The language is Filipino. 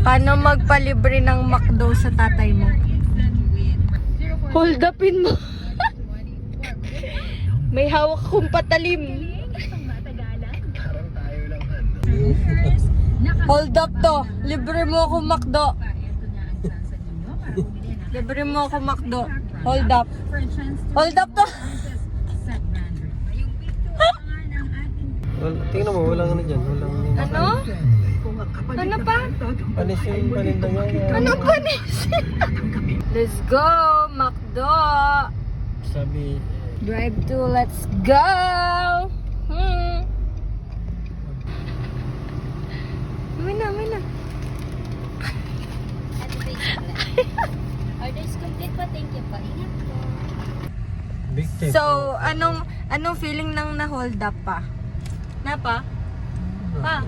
Paano magpalibre ng McDo sa tatay mo? Hold upin mo. May hawak kong patalim. Hold up to. Libre mo ako McDo. Libre mo ako McDo. Hold up. Hold up to. Tingnan mo, walang ano dyan. Walang... Ano? Ano pa? Panis yung paninda niya. Ano panis? Let's go, McDo. Sabi... Drive to, let's go. Amin na. Order is complete po. Thank you po. Ingat po. Big tip. So, anong feeling ng na-hold up pa? Na pa? Pa?